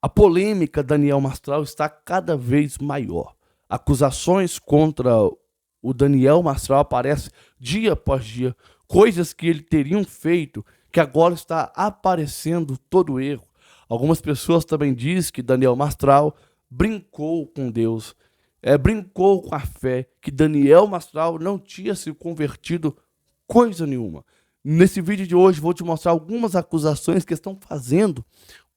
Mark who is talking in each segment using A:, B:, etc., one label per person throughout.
A: A polêmica Daniel Mastral está cada vez maior. Acusações contra o Daniel Mastral aparecem dia após dia, coisas que ele teriam feito que agora está aparecendo todo erro. Algumas pessoas também dizem que Daniel Mastral brincou com Deus, brincou com a fé, que Daniel Mastral não tinha se convertido coisa nenhuma. Nesse vídeo de hoje vou te mostrar algumas acusações que estão fazendo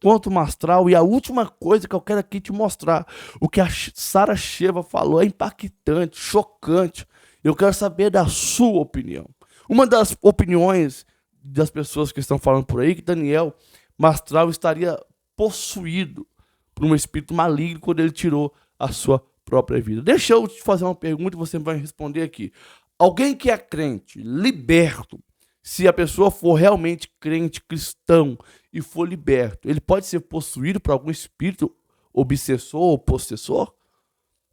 A: contra o Mastral, e a última coisa que eu quero aqui te mostrar, o que a Sara Sheva falou é impactante, chocante. Eu quero saber da sua opinião. Uma das opiniões das pessoas que estão falando por aí, que Daniel Mastral estaria possuído por um espírito maligno quando ele tirou a sua própria vida. Deixa eu te fazer uma pergunta e você vai responder aqui. Alguém que é crente, liberto, se a pessoa for realmente crente, cristão e for liberto, ele pode ser possuído por algum espírito obsessor ou possessor?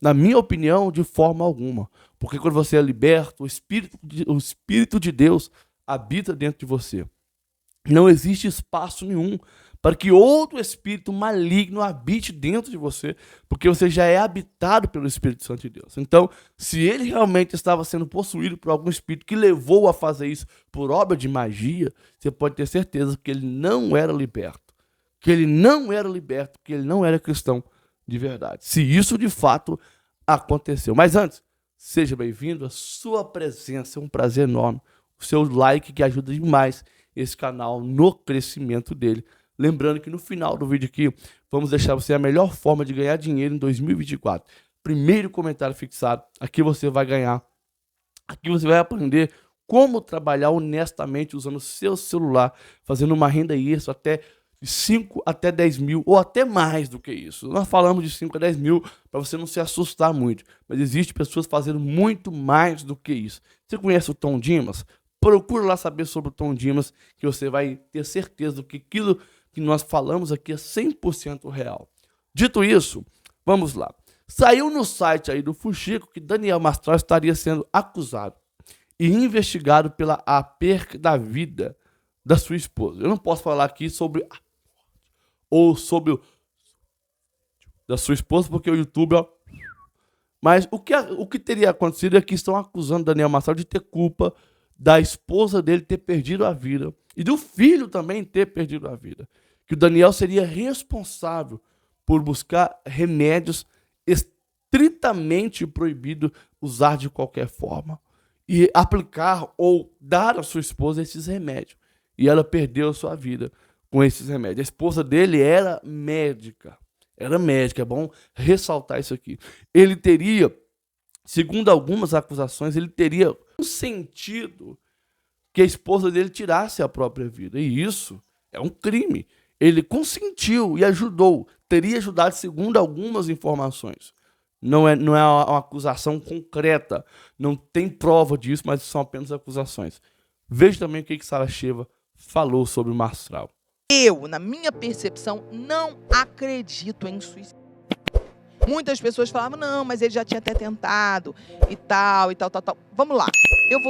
A: Na minha opinião, de forma alguma. Porque quando você é liberto, o Espírito de Deus habita dentro de você. Não existe espaço nenhum para que outro espírito maligno habite dentro de você, porque você já é habitado pelo Espírito Santo de Deus. Então, se ele realmente estava sendo possuído por algum espírito que levou a fazer isso por obra de magia, você pode ter certeza que ele não era liberto. Que ele não era liberto, que ele não era cristão de verdade. Se isso de fato aconteceu. Mas antes, seja bem-vindo, a sua presença é um prazer enorme. O seu like que ajuda demais esse canal no crescimento dele. Lembrando que no final do vídeo aqui, vamos deixar você a melhor forma de ganhar dinheiro em 2024. Primeiro comentário fixado, aqui você vai ganhar. Aqui você vai aprender como trabalhar honestamente usando o seu celular, fazendo uma renda extra até de 5 até 10 mil, ou até mais do que isso. Nós falamos de 5 a 10 mil para você não se assustar muito, mas existem pessoas fazendo muito mais do que isso. Você conhece o Tom Dimas? Procura lá saber sobre o Tom Dimas, que você vai ter certeza de que aquilo que nós falamos aqui é 100% real. Dito isso, vamos lá. Saiu no site aí do Fuxico que Daniel Mastral estaria sendo acusado e investigado pela a perca da vida da sua esposa. Eu não posso falar aqui sobre ou sobre o da sua esposa, porque o YouTube, ó. Mas o que teria acontecido é que estão acusando Daniel Mastral de ter culpa da esposa dele ter perdido a vida e do filho também ter perdido a vida. Que o Daniel seria responsável por buscar remédios estritamente proibido usar de qualquer forma e aplicar ou dar à sua esposa esses remédios. E ela perdeu a sua vida com esses remédios. A esposa dele era médica. Era médica, é bom ressaltar isso aqui. Ele teria, segundo algumas acusações, ele teria um sentido que a esposa dele tirasse a própria vida. E isso é um crime. Ele consentiu e ajudou. Teria ajudado segundo algumas informações. Não é uma acusação concreta. Não tem prova disso, mas são apenas acusações. Veja também o que Sara Sheva falou sobre o Mastral.
B: Eu, na minha percepção, não acredito em suicídio. Muitas pessoas falavam, não, mas ele já tinha até tentado e tal, e tal, tal, tal. Vamos lá, eu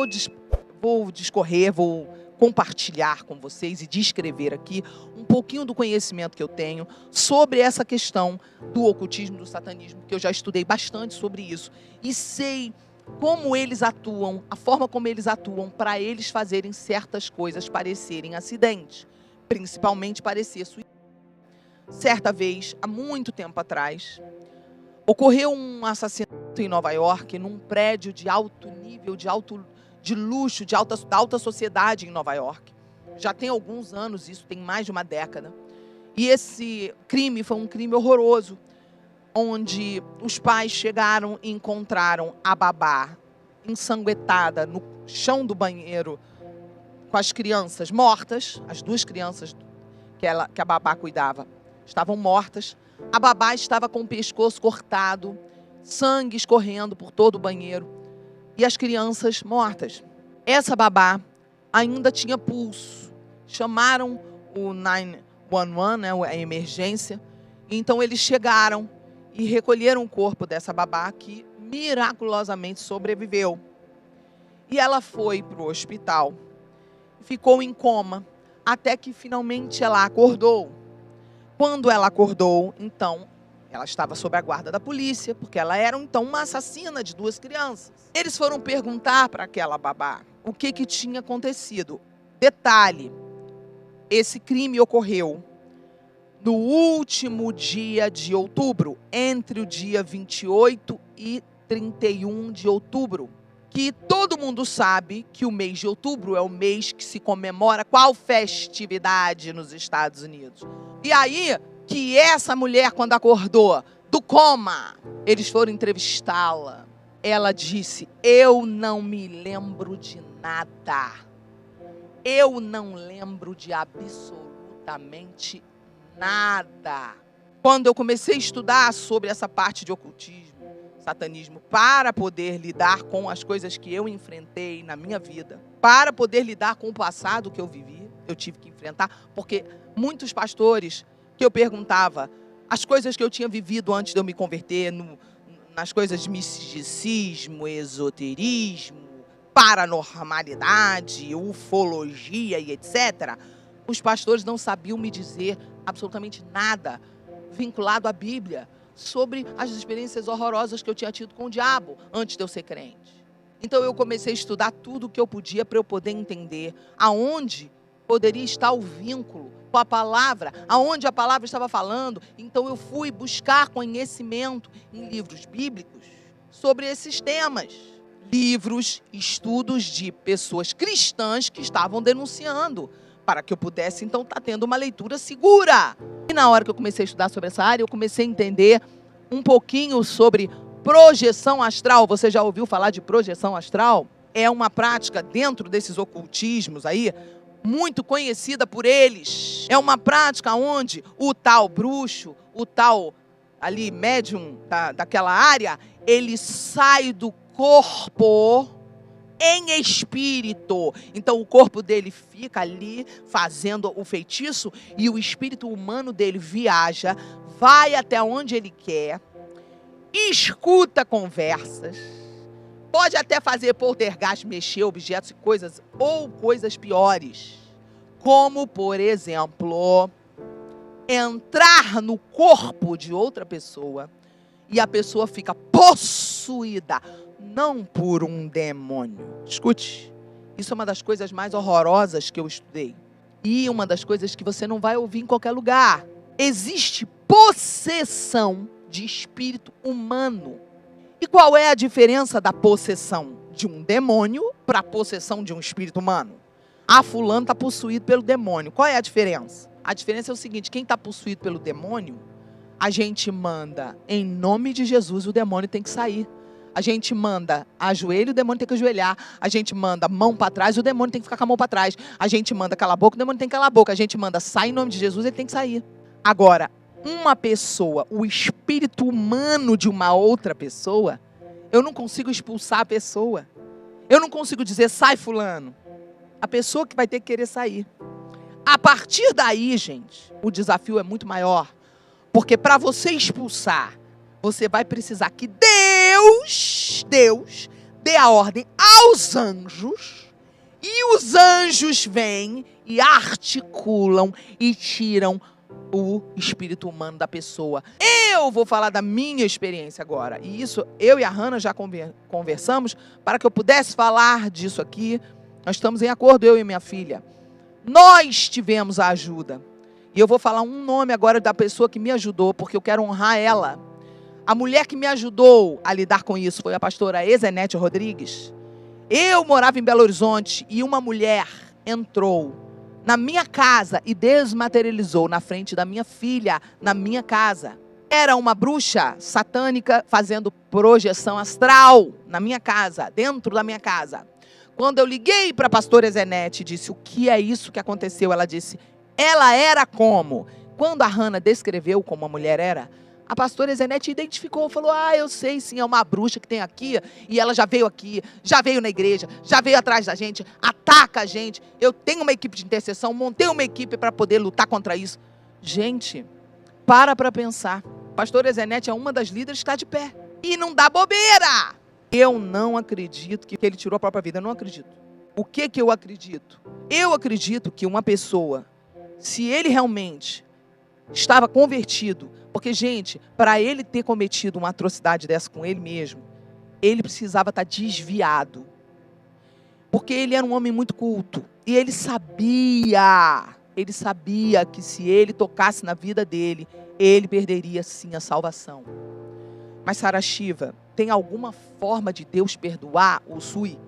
B: vou discorrer, vou compartilhar com vocês e descrever aqui um pouquinho do conhecimento que eu tenho sobre essa questão do ocultismo, do satanismo, que eu já estudei bastante sobre isso e sei como eles atuam, a forma como eles atuam para eles fazerem certas coisas parecerem acidentes, principalmente parecer suicídio. Certa vez, há muito tempo atrás, ocorreu um assassinato em Nova York, num prédio de alto nível, de luxo, da alta sociedade em Nova York. Já tem alguns anos, isso tem mais de uma década. E esse crime foi um crime horroroso, onde os pais chegaram e encontraram a babá ensanguentada no chão do banheiro, com as crianças mortas, as duas crianças que a babá cuidava estavam mortas. A babá estava com o pescoço cortado, sangue escorrendo por todo o banheiro e as crianças mortas. Essa babá ainda tinha pulso. Chamaram o 911, né, a emergência. Então eles chegaram e recolheram o corpo dessa babá que miraculosamente sobreviveu. E ela foi para o hospital, ficou em coma, até que finalmente ela acordou. Quando ela acordou, então, ela estava sob a guarda da polícia, porque ela era, então, uma assassina de 2 crianças. Eles foram perguntar para aquela babá o que tinha acontecido. Detalhe, esse crime ocorreu no último dia de outubro, entre o dia 28 e 31 de outubro. Que todo mundo sabe que o mês de outubro é o mês que se comemora qual festividade nos Estados Unidos. E aí, que essa mulher, quando acordou do coma, eles foram entrevistá-la. Ela disse: eu não me lembro de nada. Eu não lembro de absolutamente nada. Quando eu comecei a estudar sobre essa parte de ocultismo, satanismo, para poder lidar com as coisas que eu enfrentei na minha vida, para poder lidar com o passado que eu vivi, eu tive que enfrentar, porque muitos pastores que eu perguntava as coisas que eu tinha vivido antes de eu me converter, nas coisas de misticismo, esoterismo, paranormalidade, ufologia e etc., os pastores não sabiam me dizer absolutamente nada vinculado à Bíblia, sobre as experiências horrorosas que eu tinha tido com o diabo antes de eu ser crente. Então eu comecei a estudar tudo o que eu podia para eu poder entender aonde poderia estar o vínculo com a palavra, aonde a palavra estava falando. Então eu fui buscar conhecimento em livros bíblicos sobre esses temas. Livros, estudos de pessoas cristãs que estavam denunciando, para que eu pudesse, então, estar tendo uma leitura segura. E na hora que eu comecei a estudar sobre essa área, eu comecei a entender um pouquinho sobre projeção astral. Você já ouviu falar de projeção astral? É uma prática dentro desses ocultismos aí, muito conhecida por eles. É uma prática onde o tal bruxo, o tal ali médium daquela área, ele sai do corpo em espírito. Então o corpo dele fica ali fazendo o feitiço e o espírito humano dele viaja, vai até onde ele quer, escuta conversas, pode até fazer poltergeist, mexer objetos e coisas, ou coisas piores, como, por exemplo, entrar no corpo de outra pessoa e a pessoa fica possuída, não por um demônio. Escute, isso é uma das coisas mais horrorosas que eu estudei. E uma das coisas que você não vai ouvir em qualquer lugar. Existe possessão de espírito humano. E qual é a diferença da possessão de um demônio para a possessão de um espírito humano? Ah, fulano está possuído pelo demônio. Qual é a diferença? A diferença é o seguinte: quem está possuído pelo demônio, a gente manda em nome de Jesus, o demônio tem que sair. A gente manda ajoelho, o demônio tem que ajoelhar. A gente manda mão para trás, o demônio tem que ficar com a mão para trás. A gente manda calar a boca, o demônio tem que calar a boca. A gente manda sai em nome de Jesus, ele tem que sair. Agora, uma pessoa, o espírito humano de uma outra pessoa, eu não consigo expulsar a pessoa. Eu não consigo dizer sai fulano. A pessoa que vai ter que querer sair. A partir daí, gente, o desafio é muito maior. Porque para você expulsar, você vai precisar que Deus dê a ordem aos anjos, e os anjos vêm e articulam e tiram o espírito humano da pessoa. Eu vou falar da minha experiência agora, e isso eu e a Hannah já conversamos para que eu pudesse falar disso aqui. Nós estamos em acordo, eu e minha filha. Nós tivemos a ajuda, e eu vou falar um nome agora da pessoa que me ajudou, porque eu quero honrar ela. A mulher que me ajudou a lidar com isso foi a pastora Ezenete Rodrigues. Eu morava em Belo Horizonte e uma mulher entrou na minha casa e desmaterializou na frente da minha filha, na minha casa. Era uma bruxa satânica fazendo projeção astral na minha casa, dentro da minha casa. Quando eu liguei para a pastora Ezenete e disse: o que é isso que aconteceu? Ela disse: ela era como? Quando a Hannah descreveu como a mulher era, a pastora Ezenete identificou, falou: ah, eu sei sim, é uma bruxa que tem aqui, e ela já veio aqui, já veio na igreja, já veio atrás da gente, ataca a gente. Eu tenho uma equipe de intercessão, montei uma equipe para poder lutar contra isso. Gente, para pensar. Pastora Ezenete é uma das líderes que está de pé. E não dá bobeira. Eu não acredito que ele tirou a própria vida, eu não acredito. O que eu acredito? Eu acredito que uma pessoa, se ele realmente estava convertido. Porque, gente, para ele ter cometido uma atrocidade dessa com ele mesmo, ele precisava estar desviado. Porque ele era um homem muito culto. E ele sabia que se ele tocasse na vida dele, ele perderia sim a salvação. Mas, Sarah Shiva, tem alguma forma de Deus perdoar o Sui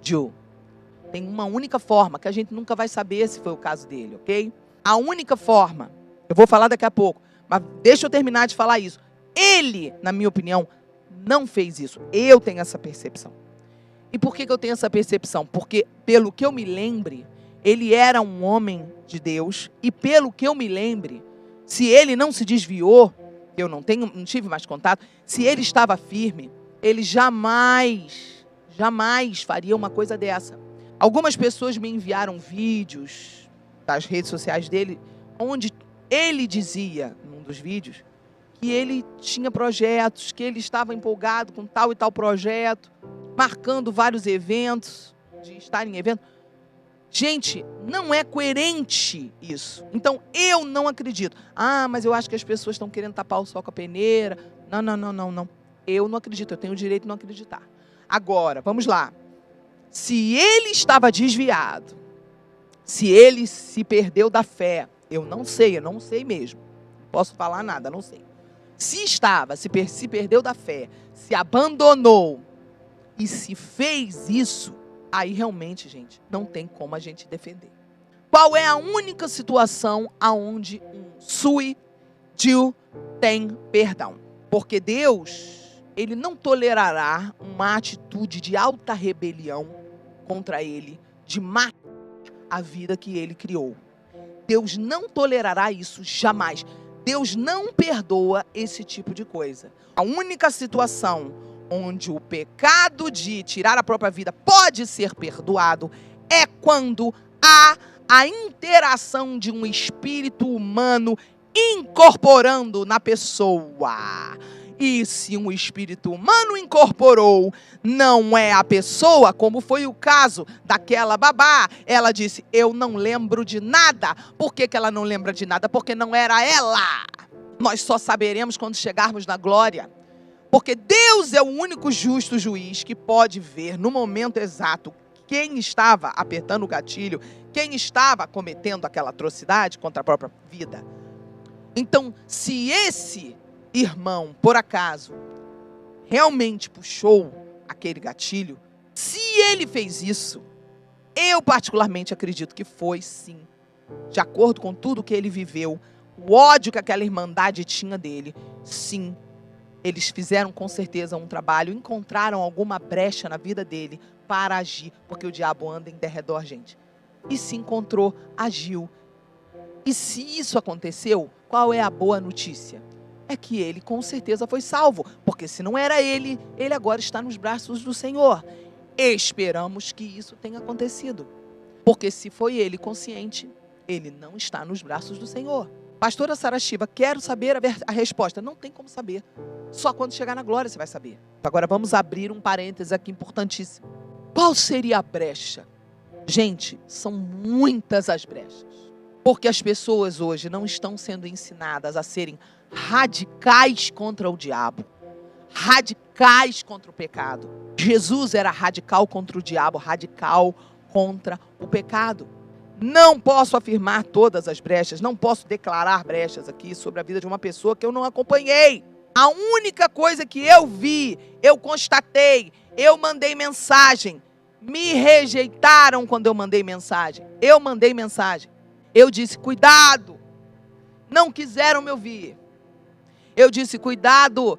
B: Jiu? Tem uma única forma, que a gente nunca vai saber se foi o caso dele, ok? A única forma, eu vou falar daqui a pouco, mas deixa eu terminar de falar isso. Ele, na minha opinião, não fez isso. Eu tenho essa percepção. E por que eu tenho essa percepção? Porque, pelo que eu me lembre, ele era um homem de Deus. E pelo que eu me lembre, se ele não se desviou, eu não tive mais contato, se ele estava firme, ele jamais faria uma coisa dessa. Algumas pessoas me enviaram vídeos das redes sociais dele, onde ele dizia, num dos vídeos, que ele tinha projetos, que ele estava empolgado com tal e tal projeto, marcando vários eventos, de estar em evento. Gente, não é coerente isso. Então, eu não acredito. Mas eu acho que as pessoas estão querendo tapar o sol com a peneira. Não. Eu não acredito, eu tenho o direito de não acreditar. Agora, vamos lá. Se ele estava desviado, se ele se perdeu da fé, eu não sei mesmo. Não posso falar nada, não sei. Se estava, se perdeu da fé, se abandonou e se fez isso, aí realmente, gente, não tem como a gente defender. Qual é a única situação aonde um Sui Jiu tem perdão? Porque Deus, ele não tolerará uma atitude de alta rebelião contra ele, de matar a vida que ele criou. Deus não tolerará isso jamais. Deus não perdoa esse tipo de coisa. A única situação onde o pecado de tirar a própria vida pode ser perdoado é quando há a interação de um espírito humano incorporando na pessoa. E se um espírito humano incorporou, não é a pessoa, como foi o caso daquela babá. Ela disse, eu não lembro de nada. Por que ela não lembra de nada? Porque não era ela. Nós só saberemos quando chegarmos na glória. Porque Deus é o único justo juiz que pode ver no momento exato quem estava apertando o gatilho, quem estava cometendo aquela atrocidade contra a própria vida. Então, se esse irmão, por acaso, realmente puxou aquele gatilho, se ele fez isso, eu particularmente acredito que foi sim, de acordo com tudo que ele viveu, o ódio que aquela irmandade tinha dele, sim, eles fizeram com certeza um trabalho, encontraram alguma brecha na vida dele para agir, porque o diabo anda em derredor, gente. E se encontrou, agiu. E se isso aconteceu, qual é a boa notícia? É que ele com certeza foi salvo, porque se não era ele, ele agora está nos braços do Senhor. Esperamos que isso tenha acontecido, porque se foi ele consciente, ele não está nos braços do Senhor. Pastora Sarah Shiva, quero saber a resposta. Não tem como saber. Só quando chegar na glória você vai saber. Agora vamos abrir um parêntese aqui importantíssimo. Qual seria a brecha? Gente, são muitas as brechas. Porque as pessoas hoje não estão sendo ensinadas a serem radicais contra o diabo. Radicais contra o pecado. Jesus era radical contra o diabo, radical contra o pecado. Não posso afirmar todas as brechas, não posso declarar brechas aqui sobre a vida de uma pessoa que eu não acompanhei. A única coisa que eu vi, eu constatei, eu mandei mensagem. Me rejeitaram quando eu mandei mensagem. Eu mandei mensagem. Eu disse, cuidado. Não quiseram me ouvir. Eu disse, cuidado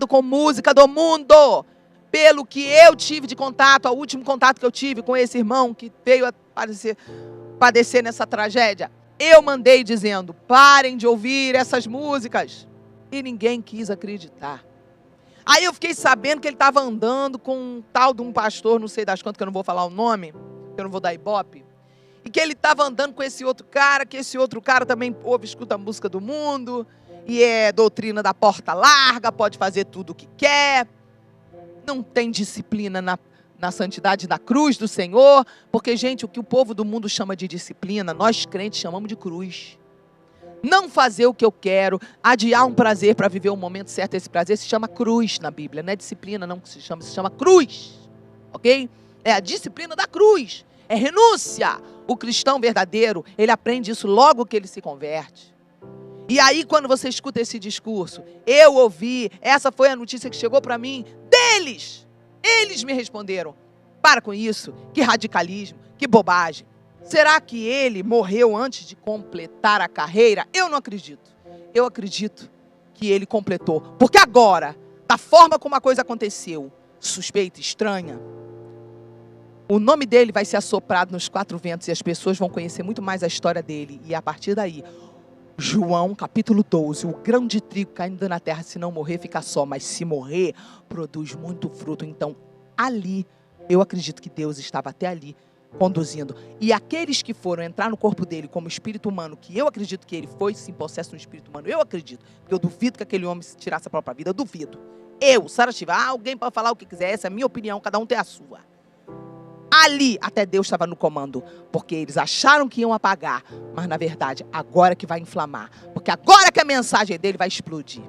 B: com música do mundo. Pelo que eu tive de contato, o último contato que eu tive com esse irmão que veio a padecer nessa tragédia, eu mandei dizendo, parem de ouvir essas músicas. E ninguém quis acreditar. Aí eu fiquei sabendo que ele estava andando com um tal de um pastor, não sei das quantas, que eu não vou falar o nome, que eu não vou dar ibope, e que ele estava andando com esse outro cara, que esse outro cara também escuta a música do mundo, e é doutrina da porta larga, pode fazer tudo o que quer, não tem disciplina na santidade da cruz do Senhor, porque, gente, o que o povo do mundo chama de disciplina, nós crentes chamamos de cruz. não fazer o que eu quero, adiar um prazer para viver o momento certo. Esse prazer se chama cruz na Bíblia, não é disciplina não que se chama cruz, ok? É a disciplina da cruz, é renúncia. O cristão verdadeiro, ele aprende isso logo que ele se converte. E aí quando você escuta esse discurso, eu ouvi, essa foi a notícia que chegou para mim, deles, eles me responderam, para com isso, que radicalismo, que bobagem. Será que ele morreu antes de completar a carreira? Eu não acredito. Eu acredito que ele completou. Porque agora, da forma como a coisa aconteceu, suspeita, estranha, o nome dele vai ser assoprado nos 4 ventos e as pessoas vão conhecer muito mais a história dele. E a partir daí, João capítulo 12, o grão de trigo caindo na terra, se não morrer, fica só. Mas se morrer, produz muito fruto. Então, ali, eu acredito que Deus estava até ali, conduzindo. E aqueles que foram entrar no corpo dele como espírito humano, que eu acredito que ele foi sim possesso de um espírito humano, eu acredito, porque eu duvido que aquele homem tirasse a própria vida, eu duvido. Eu, Sara Shiva, alguém pode falar o que quiser, essa é a minha opinião, cada um tem a sua. Ali, até Deus estava no comando, porque eles acharam que iam apagar, mas na verdade, agora que vai inflamar, porque agora que a mensagem dele vai explodir.